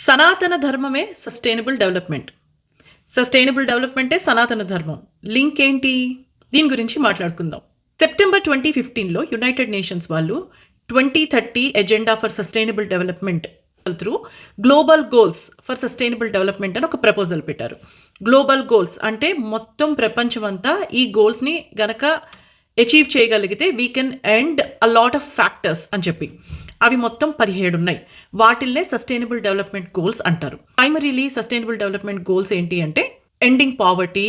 సనాతన ధర్మమే sustainable development. Sustainable డెవలప్మెంటే సనాతన ధర్మం. లింక్ ఏంటి? దీని గురించి మాట్లాడుకుందాం. సెప్టెంబర్ 2015లో యునైటెడ్ నేషన్స్ వాళ్ళు 2030 agenda for sustainable development through global goals for sustainable development అని ఒక ప్రపోజల్ పెట్టారు. గ్లోబల్ గోల్స్ అంటే మొత్తం ప్రపంచం అంతా ఈ గోల్స్ని గనక అచీవ్ చేయగలిగితే we can end a lot of factors అని చెప్పి. అవి మొత్తం 17 ఉన్నాయి. వాటిల్నే సస్టైనబుల్ డెవలప్మెంట్ గోల్స్ అంటారు. ప్రైమరీలీ సస్టైనబుల్ డెవలప్మెంట్ గోల్స్ ఏంటి అంటే ఎండింగ్ పావర్టీ,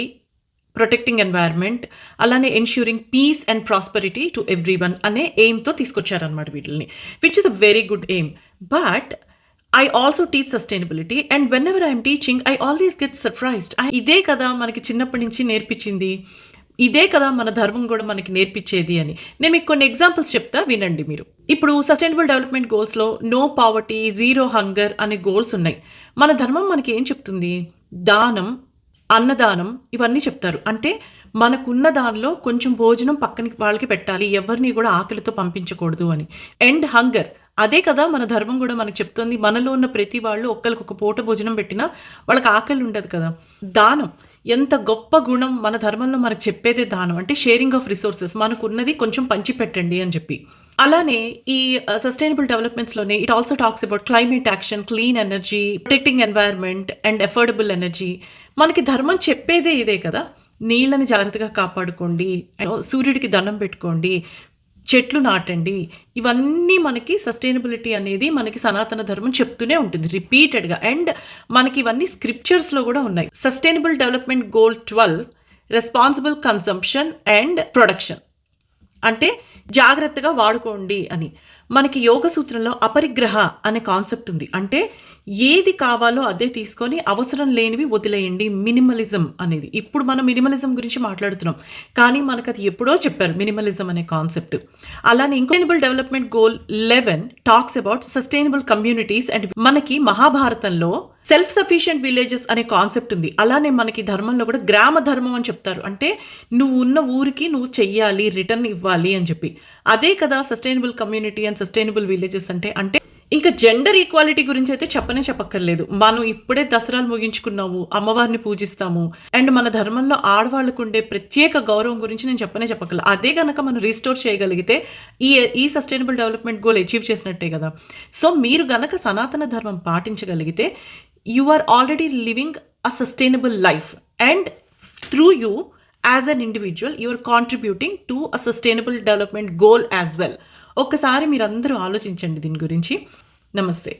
ప్రొటెక్టింగ్ ఎన్వైర్న్మెంట్, అలానే ensuring peace and prosperity to everyone అనే ఎయిమ్తో తీసుకొచ్చారనమాట వీటిని, which is a very good aim. But I also teach sustainability and whenever I am teaching, I always get surprised. ఇదే కదా మనకి చిన్నప్పటి నుంచి నేర్పించింది, ఇదే కదా మన ధర్మం కూడా మనకి నేర్పించేది అని. నేను మీకు కొన్ని ఎగ్జాంపుల్స్ చెప్తా, వినండి మీరు. ఇప్పుడు సస్టైనబుల్ డెవలప్మెంట్ గోల్స్లో నో పావర్టీ, జీరో హంగర్ అనే గోల్స్ ఉన్నాయి. మన ధర్మం మనకి ఏం చెప్తుంది? దానం, అన్నదానం ఇవన్నీ చెప్తారు. అంటే మనకున్న దానిలో కొంచెం భోజనం పక్కన వాళ్ళకి పెట్టాలి, ఎవరిని కూడా ఆకలితో పంపించకూడదు అని. అండ్ హంగర్, అదే కదా మన ధర్మం కూడా మనకు చెప్తుంది. మనలో ఉన్న ప్రతి వాళ్ళు ఒక్కరికి ఒక పూట భోజనం పెట్టినా వాళ్ళకి ఆకలి ఉండదు కదా. దానం, ఎంత గొప్ప గుణం మన ధర్మంలో మనకు చెప్పేదే దానం. అంటే షేరింగ్ ఆఫ్ రిసోర్సెస్, మనకున్నది కొంచెం పంచి పెట్టండి అని చెప్పి. అలానే ఈ సస్టైనబుల్ డెవలప్మెంట్స్లోనే it also talks about climate action, clean energy, protecting environment and affordable energy. మనకి ధర్మం చెప్పేదే ఇదే కదా. నీళ్ళని జాగ్రత్తగా కాపాడుకోండి, సూర్యుడికి దండం పెట్టుకోండి, చెట్లు నాటండి. ఇవన్నీ మనకి సస్టైనబిలిటీ అనేది మనకి సనాతన ధర్మం చెప్తూనే ఉంటుంది రిపీటెడ్గా. అండ్ మనకి ఇవన్నీ స్క్రిప్చర్స్లో కూడా ఉన్నాయి. Sustainable development goal 12 responsible consumption and production, అంటే జాగ్రత్తగా వాడుకోండి అని. మనకి యోగ సూత్రంలో అపరిగ్రహ అనే కాన్సెప్ట్ ఉంది. అంటే ఏది కావాలో అదే తీసుకొని అవసరం లేనివి వదిలేయండి, మినిమలిజం అనేది. ఇప్పుడు మనం మినిమలిజం గురించి మాట్లాడుతున్నాం, కానీ మనకు అది ఎప్పుడో చెప్పారు మినిమలిజం అనే కాన్సెప్ట్. అలానే sustainable development goal 11 talks about sustainable communities and మనకి మహాభారతంలో సెల్ఫ్ సఫిషియెంట్ విలేజెస్ అనే కాన్సెప్ట్ ఉంది. అలానే మనకి ధర్మంలో కూడా గ్రామ ధర్మం అని చెప్తారు. అంటే నువ్వు ఉన్న ఊరికి నువ్వు చెయ్యాలి, రిటర్న్ ఇవ్వాలి అని చెప్పి. అదే కదా sustainable community and sustainable villages అంటే. ఇంకా జెండర్ ఈక్వాలిటీ గురించి అయితే చెప్పక్కర్లేదు. మనం ఇప్పుడే దసరాలు ముగించుకున్నాము, అమ్మవారిని పూజిస్తాము. అండ్ మన ధర్మంలో ఆడవాళ్ళకు ఉండే ప్రత్యేక గౌరవం గురించి నేను చెప్పక్కర్లేదు. అదే కనుక మనం రీస్టోర్ చేయగలిగితే ఈ సస్టైనబుల్ డెవలప్మెంట్ గోల్ అచీవ్ చేసినట్టే కదా. సో మీరు గనక సనాతన ధర్మం పాటించగలిగితే you are already living a sustainable life, and through you as an individual you are contributing to a sustainable development goal as well. ఒక్కసారి మీరందరూ ఆలోచించండి దీని గురించి. నమస్తే.